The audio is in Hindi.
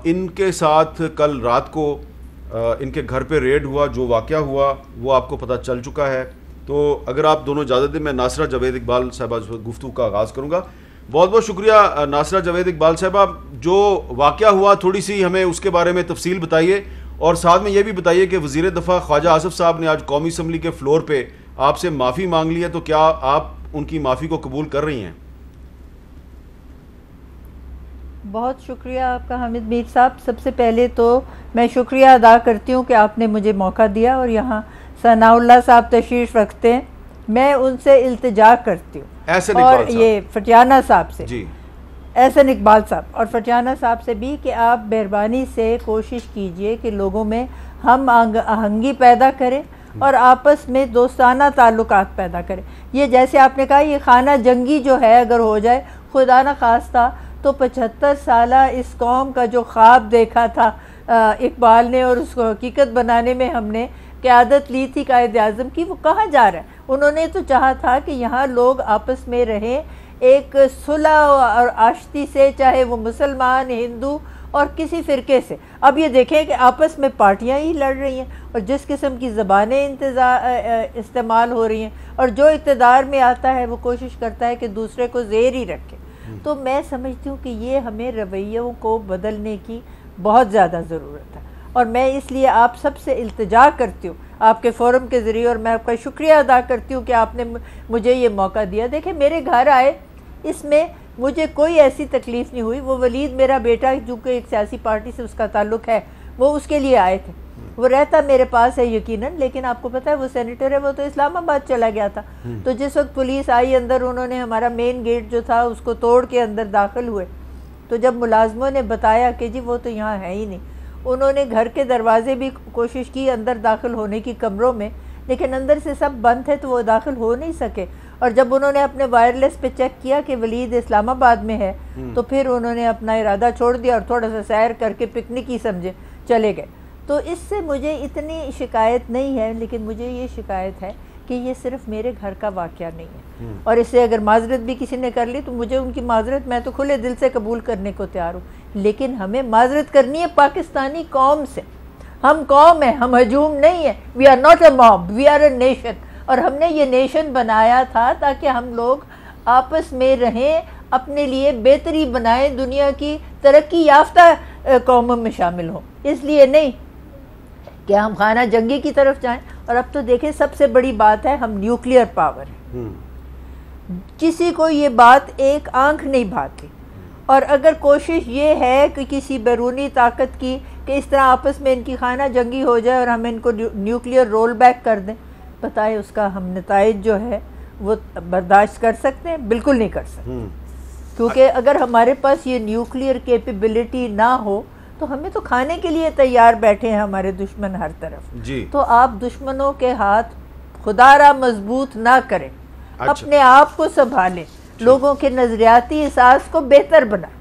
इनके साथ कल रात को इनके घर पे रेड हुआ, जो वाक़या हुआ वो आपको पता चल चुका है। तो अगर आप दोनों इजाज़त दें, मैं नासरा जावेद इकबाल साहबा गुफ्तगू का आगाज़ करूँगा। बहुत बहुत शुक्रिया नासरा जावेद इकबाल साहबा, जो वाक़या हुआ थोड़ी सी हमें उसके बारे में तफसील बताइए, और साथ में ये भी बताइए कि वज़ीर दफ़ा ख्वाजा आसिफ साहब ने आज कौमी असम्बली के फ्लोर पे आपसे माफ़ी मांग ली है, तो क्या आप उनकी माफ़ी को कबूल कर रही हैं? बहुत शुक्रिया आपका हामिद मीर साहब। सबसे पहले तो मैं शुक्रिया अदा करती हूँ कि आपने मुझे मौका दिया और यहाँ सनाउल्लाह साहब तशरीफ़ रखते हैं, मैं उनसे इल्तिजा करती हूँ और ये फटियाना साहब से जी, एहसन इकबाल साहब और फटियाना साहब से भी कि आप मेहरबानी से कोशिश कीजिए कि लोगों में हम आहंगी पैदा करें और आपस में दोस्ताना ताल्लुकात पैदा करें। ये जैसे आपने कहा, ये खाना जंगी जो है अगर हो जाए खुदा न खास्ता, तो 75 साला इस कौम का जो ख्वाब देखा था इकबाल ने और उसको हकीकत बनाने में हमने क़यादत ली थी कायद आज़म की, वो कहाँ जा रहा है? उन्होंने तो चाहा था कि यहाँ लोग आपस में रहें एक सुलह और आश्ती से, चाहे वो मुसलमान, हिंदू और किसी फ़िरके से। अब ये देखें कि आपस में पार्टियाँ ही लड़ रही हैं और जिस किस्म की ज़बानें इस्तेमाल हो रही हैं, और जो इक़्तिदार में आता है वो कोशिश करता है कि दूसरे को ज़ेर ही रखे। तो मैं समझती हूँ कि ये हमें रवैयों को बदलने की बहुत ज़्यादा ज़रूरत है, और मैं इसलिए आप सबसे इल्तिजा करती हूँ आपके फ़ोरम के ज़रिए, और मैं आपका शुक्रिया अदा करती हूँ कि आपने मुझे ये मौका दिया। देखिए, मेरे घर आए, इसमें मुझे कोई ऐसी तकलीफ़ नहीं हुई। वो वलीद मेरा बेटा, जो कि एक सियासी पार्टी से उसका ताल्लुक़ है, वो उसके लिए आए थे, वो रहता मेरे पास है यकीनन, लेकिन आपको पता है वो सेनेटर है, वो तो इस्लामाबाद चला गया था। तो जिस वक्त पुलिस आई अंदर, उन्होंने हमारा मेन गेट जो था उसको तोड़ के अंदर दाखिल हुए। तो जब मुलाजमों ने बताया कि जी वो तो यहाँ है ही नहीं, उन्होंने घर के दरवाजे भी कोशिश की अंदर दाखिल होने की कमरों में, लेकिन अंदर से सब बंद थे तो वो दाखिल हो नहीं सके। और जब उन्होंने अपने वायरलेस पे चेक किया कि वलीद इस्लामाबाद में है, तो फिर उन्होंने अपना इरादा छोड़ दिया और थोड़ा सा सैर करके पिकनिक ही समझे चले गए। तो इससे मुझे इतनी शिकायत नहीं है, लेकिन मुझे ये शिकायत है कि ये सिर्फ मेरे घर का वाक़या नहीं है, और इससे अगर माजरत भी किसी ने कर ली तो मुझे उनकी माजरत मैं तो खुले दिल से कबूल करने को तैयार हूँ, लेकिन हमें माजरत करनी है पाकिस्तानी कौम से। हम कौम है, हम हजूम नहीं है। We are not a mob, we are a nation. और हमने ये नेशन बनाया था ताकि हम लोग आपस में रहें, अपने लिए बेहतरी बनाएं, दुनिया की तरक्की याफ्ता कौमों में शामिल हों, इसलिए नहीं कि हम खाना जंगी की तरफ जाएं। और अब तो देखें, सबसे बड़ी बात है हम न्यूक्लियर पावर है, किसी को ये बात एक आंख नहीं भाती। और अगर कोशिश ये है कि किसी बैरूनी ताकत की कि इस तरह आपस में इनकी खाना जंगी हो जाए और हम इनको न्यूक्लियर रोल बैक कर दें, बताए उसका हम नताइज जो है वो बर्दाश्त कर सकते हैं? बिल्कुल नहीं कर सकते, क्योंकि अगर हमारे पास ये न्यूक्लियर कैपेबिलिटी ना हो तो हमें तो खाने के लिए तैयार बैठे हैं हमारे दुश्मन हर तरफ जी। तो आप दुश्मनों के हाथ खुदारा मजबूत ना करें, अपने आप को संभालें, लोगों के नजरियाती एहसास को बेहतर बनाएं।